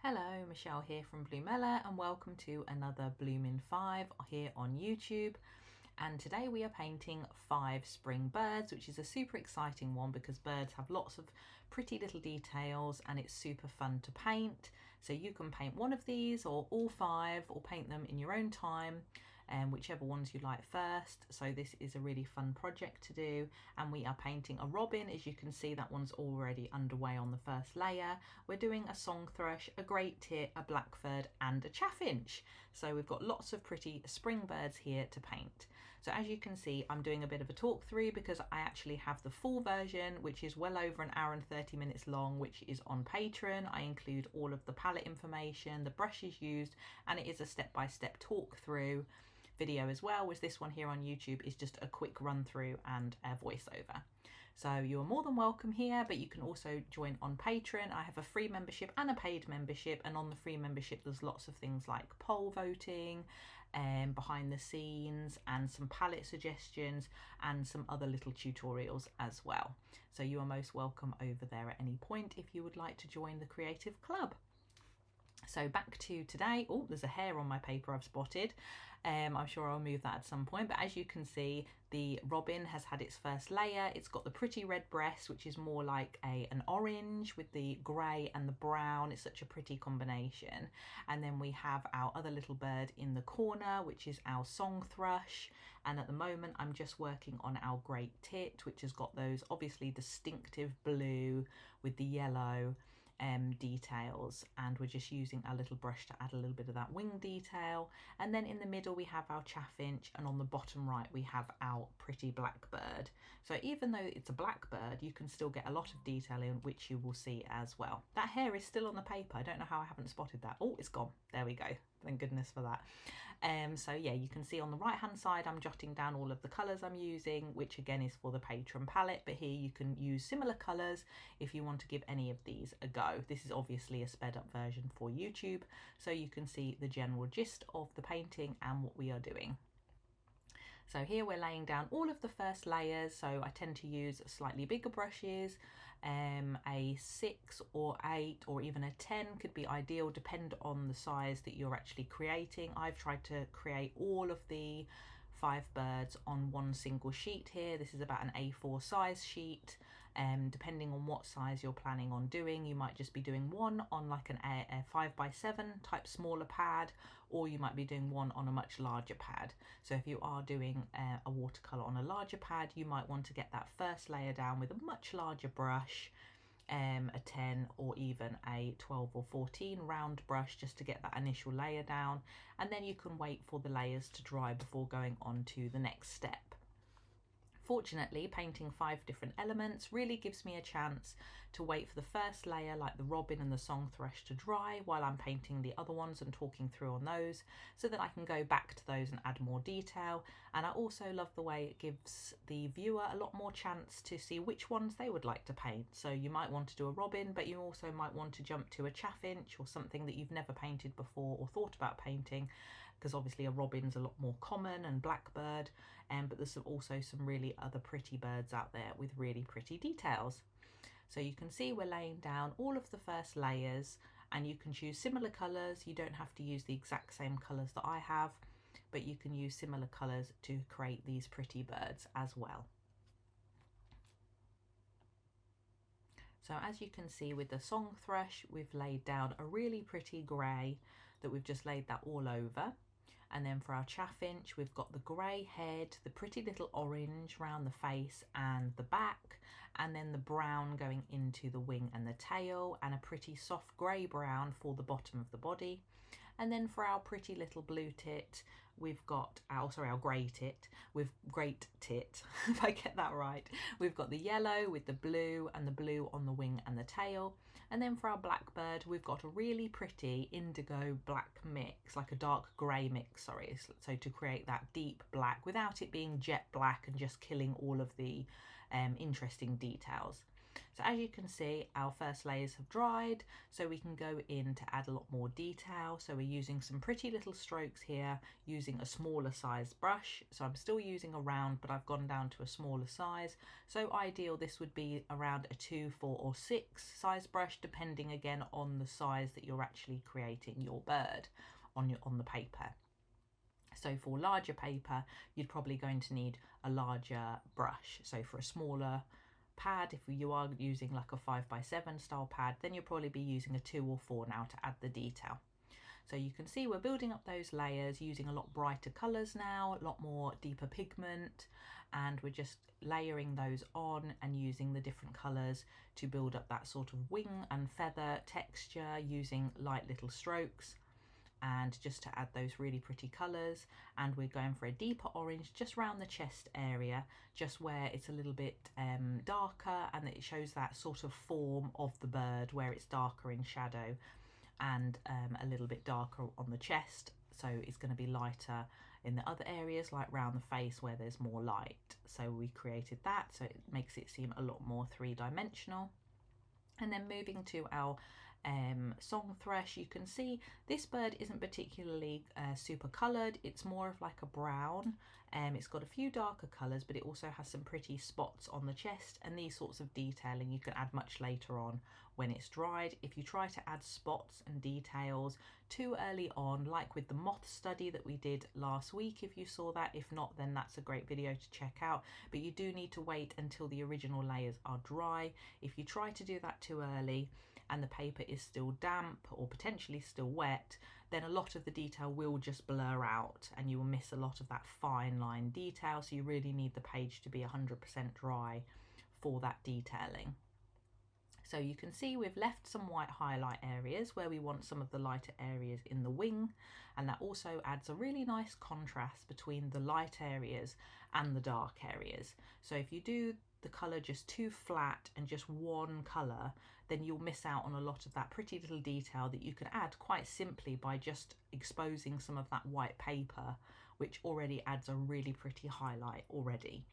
Hello, Michelle here from Bloomella and welcome to another Bloomin' 5 here on YouTube. And today we are painting 5 spring birds, which is a super exciting one because birds have lots of pretty little details and it's super fun to paint. So you can paint one of these or all 5 or paint them in your own time, and whichever ones you like first. So this is a really fun project to do, and we are painting a robin. As you can see, that one's already underway on the first layer. We're doing a song thrush, a great tit, a blackbird and a chaffinch. So we've got lots of pretty spring birds here to paint. So as you can see, I'm doing a bit of a talk through because I actually have the full version, which is well over an hour and 30 minutes long, which is on Patreon. I include all of the palette information, the brushes used, and it is a step-by-step talk through video as well, whereas this one here on YouTube is just a quick run through and a voiceover. So you're more than welcome here, but you can also join on Patreon. I have a free membership and a paid membership, and on the free membership there's lots of things like poll voting and behind the scenes and some palette suggestions and some other little tutorials as well. So you are most welcome over there at any point if you would like to join the creative club. So back to today. Oh, there's a hair on my paper I've spotted. I'm sure I'll move that at some point, but as you can see, the robin has had its first layer. It's got the pretty red breast, which is more like an orange with the grey and the brown. It's such a pretty combination. And then we have our other little bird in the corner, which is our song thrush. And at the moment, I'm just working on our great tit, which has got those obviously distinctive blue with the yellow details, and we're just using our little brush to add a little bit of that wing detail. And then in the middle we have our chaffinch, and on the bottom right we have our pretty blackbird. So even though it's a blackbird, you can still get a lot of detail in, which you will see as well. That hair is still on the paper. I don't know how I haven't spotted that. Oh, it's gone. There we go. Thank goodness for that. So yeah, you can see on the right hand side I'm jotting down all of the colours I'm using, which again is for the Patreon palette, but here you can use similar colours if you want to give any of these a go. This is obviously a sped up version for YouTube, so you can see the general gist of the painting and what we are doing. So here we're laying down all of the first layers, so I tend to use slightly bigger brushes. A 6 or 8 or even a 10 could be ideal, depend on the size that you're actually creating. I've tried to create all of the 5 birds on one single sheet here. This is about an A4 size sheet. Depending on what size you're planning on doing, you might just be doing one on like a 5x7 type smaller pad, or you might be doing one on a much larger pad. So if you are doing a watercolour on a larger pad, you might want to get that first layer down with a much larger brush, a 10 or even a 12 or 14 round brush, just to get that initial layer down, and then you can wait for the layers to dry before going on to the next step. Fortunately, painting 5 different elements really gives me a chance to wait for the first layer, like the robin and the song thrush, to dry while I'm painting the other ones and talking through on those, so that I can go back to those and add more detail. And I also love the way it gives the viewer a lot more chance to see which ones they would like to paint. So you might want to do a robin, but you also might want to jump to a chaffinch or something that you've never painted before or thought about painting, because obviously a robin's a lot more common, and blackbird, but there's also some really other pretty birds out there with really pretty details. So you can see we're laying down all of the first layers, and you can choose similar colours. You don't have to use the exact same colours that I have, but you can use similar colours to create these pretty birds as well. So as you can see with the song thrush, we've laid down a really pretty grey that we've just laid that all over. And then for our chaffinch, we've got the grey head, the pretty little orange around the face and the back, and then the brown going into the wing and the tail, and a pretty soft grey brown for the bottom of the body. And then for our pretty little blue tit, we've got our grey tit, with great tit, if I get that right. We've got the yellow with the blue, and the blue on the wing and the tail. And then for our blackbird, we've got a really pretty indigo black mix, like a dark grey mix, sorry. So to create that deep black without it being jet black and just killing all of the interesting details. So as you can see, our first layers have dried, so we can go in to add a lot more detail. So we're using some pretty little strokes here, using a smaller size brush. So I'm still using a round, but I've gone down to a smaller size. So ideal, this would be around a 2, 4 or 6 size brush, depending again on the size that you're actually creating your bird on the paper. So for larger paper, you're probably going to need a larger brush. So for a smaller pad, if you are using like a 5x7 style pad, then you'll probably be using a 2 or 4 now to add the detail. So you can see we're building up those layers using a lot brighter colours now, a lot more deeper pigment, and we're just layering those on and using the different colours to build up that sort of wing and feather texture using light little strokes, and just to add those really pretty colours. And we're going for a deeper orange just around the chest area, just where it's a little bit darker, and it shows that sort of form of the bird where it's darker in shadow and a little bit darker on the chest. So it's going to be lighter in the other areas, like round the face where there's more light. So we created that, so it makes it seem a lot more three-dimensional. And then moving to our song thrush, you can see this bird isn't particularly super coloured. It's more of like a brown. It's got a few darker colours, but it also has some pretty spots on the chest, and these sorts of detailing you can add much later on when it's dried. If you try to add spots and details too early on, like with the moth study that we did last week, if you saw that, if not, then that's a great video to check out. But you do need to wait until the original layers are dry. If you try to do that too early and the paper is still damp or potentially still wet, then a lot of the detail will just blur out and you will miss a lot of that fine line detail. So you really need the page to be 100% dry for that detailing. So you can see we've left some white highlight areas where we want some of the lighter areas in the wing, and that also adds a really nice contrast between the light areas and the dark areas. So if you do the colour just too flat and just one colour, then you'll miss out on a lot of that pretty little detail that you can add quite simply by just exposing some of that white paper, which already adds a really pretty highlight already.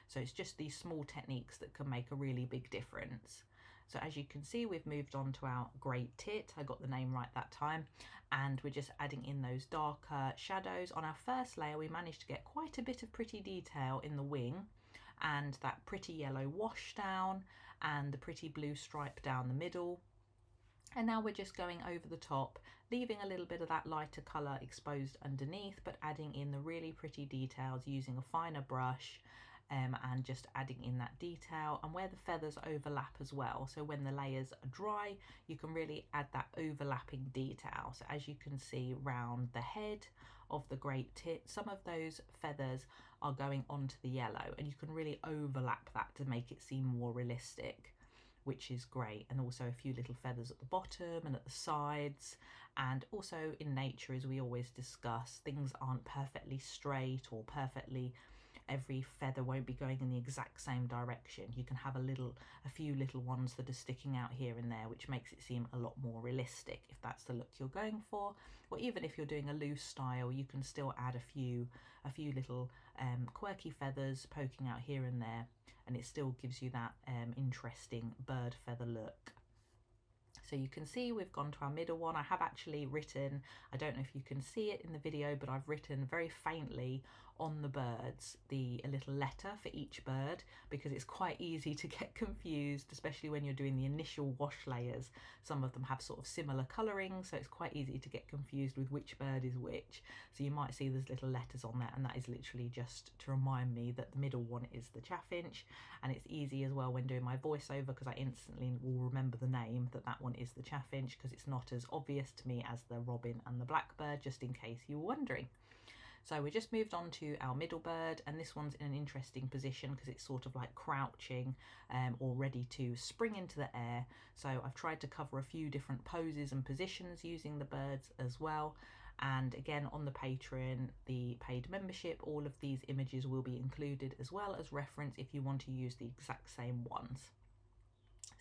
So it's just these small techniques that can make a really big difference. So as you can see, we've moved on to our great tit. I got the name right that time. And we're just adding in those darker shadows. On our first layer, we managed to get quite a bit of pretty detail in the wing, and that pretty yellow wash down and the pretty blue stripe down the middle. And now we're just going over the top, leaving a little bit of that lighter colour exposed underneath, but adding in the really pretty details using a finer brush, and just adding in that detail, and where the feathers overlap as well. So when the layers are dry, you can really add that overlapping detail. So as you can see round the head of the great tit, some of those feathers are going onto the yellow, and you can really overlap that to make it seem more realistic, which is great. And also a few little feathers at the bottom and at the sides. And also in nature, as we always discuss, things aren't perfectly straight or perfectly, every feather won't be going in the exact same direction. You can have a few little ones that are sticking out here and there, which makes it seem a lot more realistic if that's the look you're going for. Or even if you're doing a loose style, you can still add a few little quirky feathers poking out here and there, and it still gives you that interesting bird feather look. So you can see we've gone to our middle one. I have actually written, I don't know if you can see it in the video, but I've written very faintly on the birds a little letter for each bird, because it's quite easy to get confused, especially when you're doing the initial wash layers. Some of them have sort of similar colouring, so it's quite easy to get confused with which bird is which. So you might see there's little letters on there, and that is literally just to remind me that the middle one is the chaffinch. And it's easy as well when doing my voiceover, because I instantly will remember the name, that one is the chaffinch, because it's not as obvious to me as the robin and the blackbird, just in case you were wondering. So we just moved on to our middle bird, and this one's in an interesting position because it's sort of like crouching or ready to spring into the air. So I've tried to cover a few different poses and positions using the birds as well. And again, on the Patreon, the paid membership, all of these images will be included as well as reference if you want to use the exact same ones.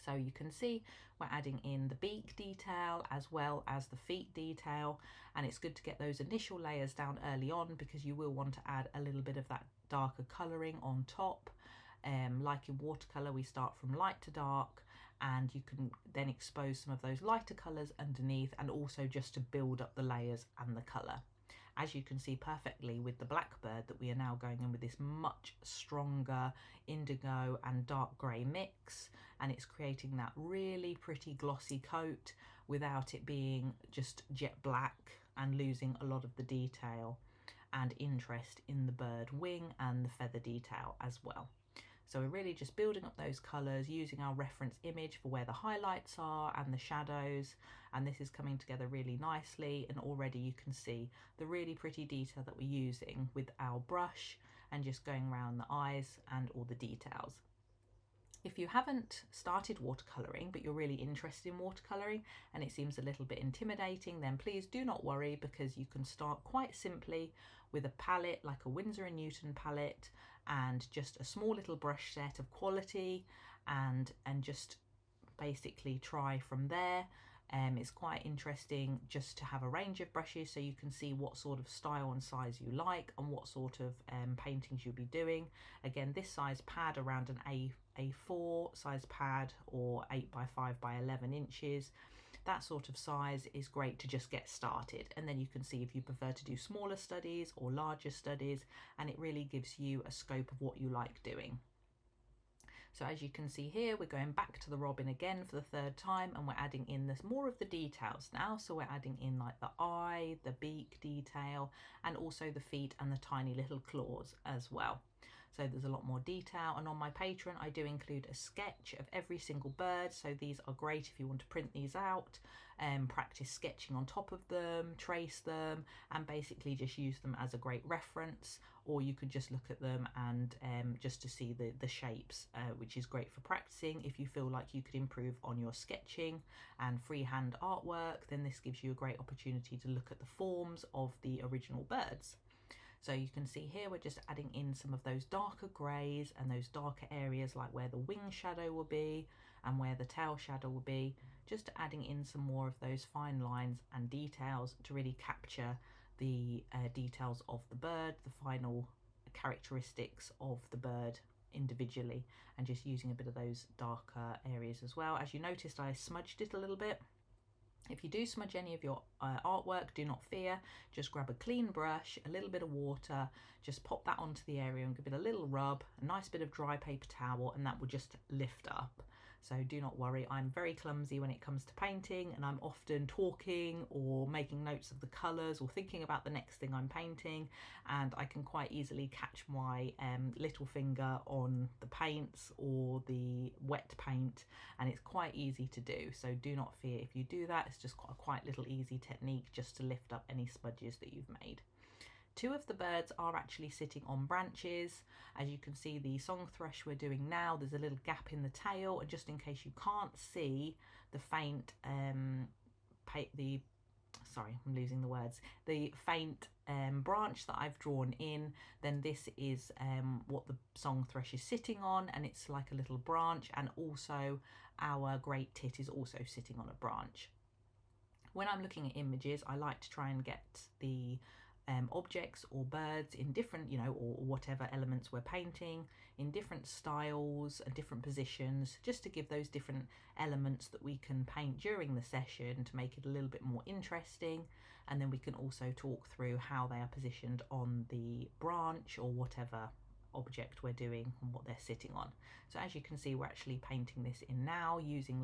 So you can see we're adding in the beak detail as well as the feet detail, and it's good to get those initial layers down early on because you will want to add a little bit of that darker colouring on top Like in watercolour, we start from light to dark, and you can then expose some of those lighter colours underneath, and also just to build up the layers and the colour. As you can see perfectly with the blackbird, that we are now going in with this much stronger indigo and dark grey mix, and it's creating that really pretty glossy coat without it being just jet black and losing a lot of the detail and interest in the bird wing and the feather detail as well. So we're really just building up those colours, using our reference image for where the highlights are and the shadows, and this is coming together really nicely, and already you can see the really pretty detail that we're using with our brush and just going around the eyes and all the details. If you haven't started watercolouring but you're really interested in watercolouring and it seems a little bit intimidating, then please do not worry, because you can start quite simply with a palette like a Winsor & Newton palette and just a small little brush set of quality, and just basically try from there. It's quite interesting just to have a range of brushes so you can see what sort of style and size you like and what sort of paintings you'll be doing. Again, this size pad, around an A4 size pad, or 8 by 5 by 11 inches, that sort of size is great to just get started, and then you can see if you prefer to do smaller studies or larger studies, and it really gives you a scope of what you like doing. So as you can see here, we're going back to the robin again for the third time, and we're adding in more of the details now. So we're adding in like the eye, the beak detail, and also the feet and the tiny little claws as well. So there's a lot more detail, and on my Patreon I do include a sketch of every single bird, so these are great if you want to print these out and practice sketching on top of them, trace them, and basically just use them as a great reference, or you could just look at them and just to see the shapes, which is great for practicing. If you feel like you could improve on your sketching and freehand artwork, then this gives you a great opportunity to look at the forms of the original birds. So you can see here we're just adding in some of those darker greys and those darker areas like where the wing shadow will be and where the tail shadow will be, just adding in some more of those fine lines and details to really capture the details of the bird, the final characteristics of the bird individually, and just using a bit of those darker areas as well. As you noticed, I smudged it a little bit. If you do smudge any of your artwork, do not fear. Just grab a clean brush, a little bit of water, just pop that onto the area and give it a little rub, a nice bit of dry paper towel, and that will just lift up. So do not worry, I'm very clumsy when it comes to painting, and I'm often talking or making notes of the colours or thinking about the next thing I'm painting, and I can quite easily catch my little finger on the paints or the wet paint, and it's quite easy to do. So do not fear if you do that. It's just quite little easy technique just to lift up any smudges that you've made. Two of the birds are actually sitting on branches. As you can see, the song thrush we're doing now, there's a little gap in the tail, and just in case you can't see the faint, the faint branch that I've drawn in, then this is what the song thrush is sitting on, and it's like a little branch, and also our great tit is also sitting on a branch. When I'm looking at images, I like to try and get the objects or birds in different, or whatever elements we're painting, in different styles and different positions, just to give those different elements that we can paint during the session to make it a little bit more interesting. And then we can also talk through how they are positioned on the branch or whatever object we're doing and what they're sitting on. So as you can see, we're actually painting this in now using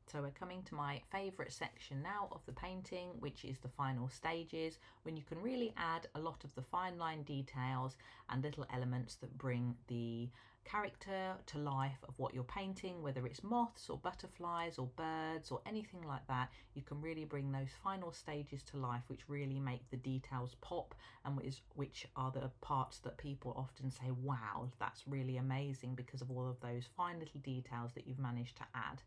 So we're coming to my favourite section now of the painting, which is the final stages, when you can really add a lot of the fine line details and little elements that bring the character to life of what you're painting, whether it's moths or butterflies or birds or anything like that. You can really bring those final stages to life, which really make the details pop, and which are the parts that people often say, wow, that's really amazing, because of all of those fine little details that you've managed to add.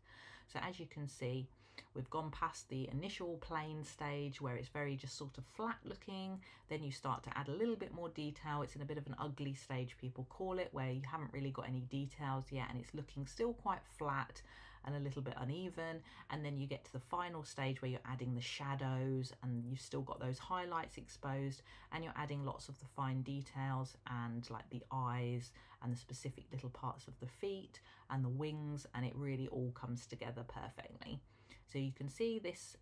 So as you can see, we've gone past the initial plain stage where it's very just sort of flat looking. Then you start to add a little bit more detail. It's in a bit of an ugly stage, people call it, where you haven't really got any details yet and it's looking still quite flat. and a little bit uneven, and then you get to the final stage where you're adding the shadows and you've still got those highlights exposed, and you're adding lots of the fine details and like the eyes and the specific little parts of the feet and the wings, and it really all comes together perfectly. So you can see this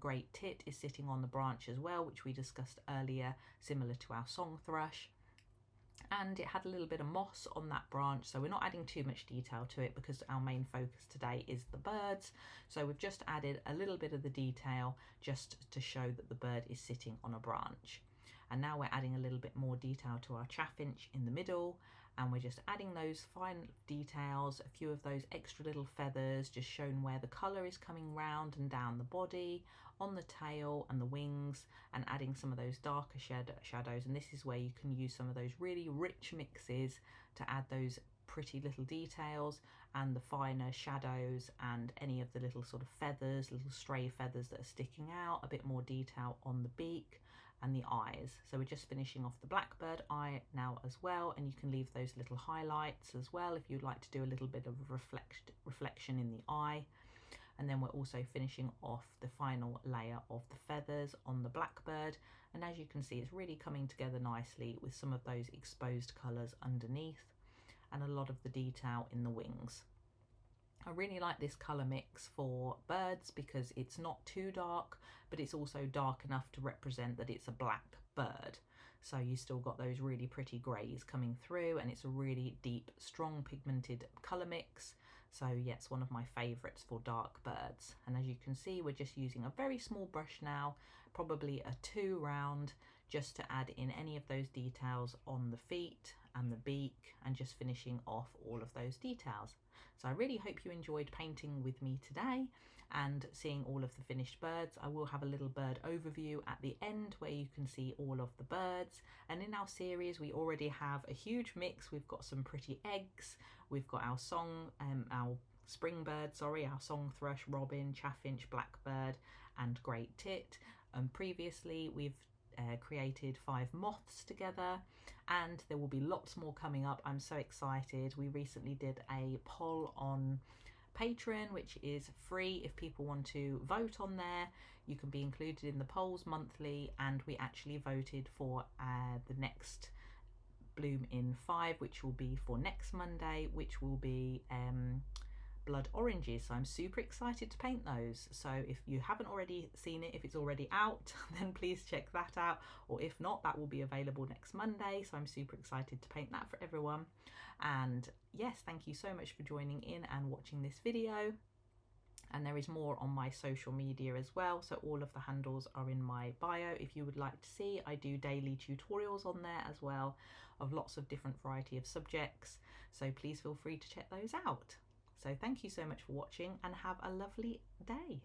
great tit is sitting on the branch as well, which we discussed earlier, similar to our song thrush. And it had a little bit of moss on that branch, so we're not adding too much detail to it because our main focus today is the birds. So we've just added a little bit of the detail just to show that the bird is sitting on a branch. And now we're adding a little bit more detail to our chaffinch in the middle, and we're just adding those fine details, a few of those extra little feathers, just showing where the colour is coming round and down the body, on the tail and the wings, and adding some of those darker shadows. And this is where you can use some of those really rich mixes to add those pretty little details and the finer shadows and any of the little sort of feathers, little stray feathers that are sticking out, a bit more detail on the beak and the eyes. So we're just finishing off the blackbird eye now as well, and you can leave those little highlights as well if you'd like to do a little bit of reflection in the eye. And then we're also finishing off the final layer of the feathers on the blackbird, and as you can see, it's really coming together nicely with some of those exposed colours underneath and a lot of the detail in the wings. I really like this colour mix for birds because it's not too dark, but it's also dark enough to represent that it's a black bird. So you still got those really pretty greys coming through, and it's a really deep, strong pigmented colour mix. So yeah, it's one of my favourites for dark birds. And as you can see, we're just using a very small brush now, probably a 2 round, just to add in any of those details on the feet and the beak, and just finishing off all of those details. So I really hope you enjoyed painting with me today and seeing all of the finished birds. I will have a little bird overview at the end where you can see all of the birds. And in our series, we already have a huge mix. We've got some pretty eggs, we've got our our spring bird, our song thrush, robin, chaffinch, blackbird and great tit. Previously we've created 5 moths together, and there will be lots more coming up. I'm so excited. We recently did a poll on Patreon, which is free if people want to vote on there. You can be included in the polls monthly, and we actually voted for the next Bloom in 5, which will be for next Monday, which will be blood oranges. So I'm super excited to paint those. So if you haven't already seen it, if it's already out, then please check that out, or if not, that will be available next Monday. So I'm super excited to paint that for everyone. And yes, thank you so much for joining in and watching this video. And there is more on my social media as well, so all of the handles are in my bio if you would like to see. I do daily tutorials on there as well of lots of different variety of subjects, so please feel free to check those out. So thank you so much for watching and have a lovely day.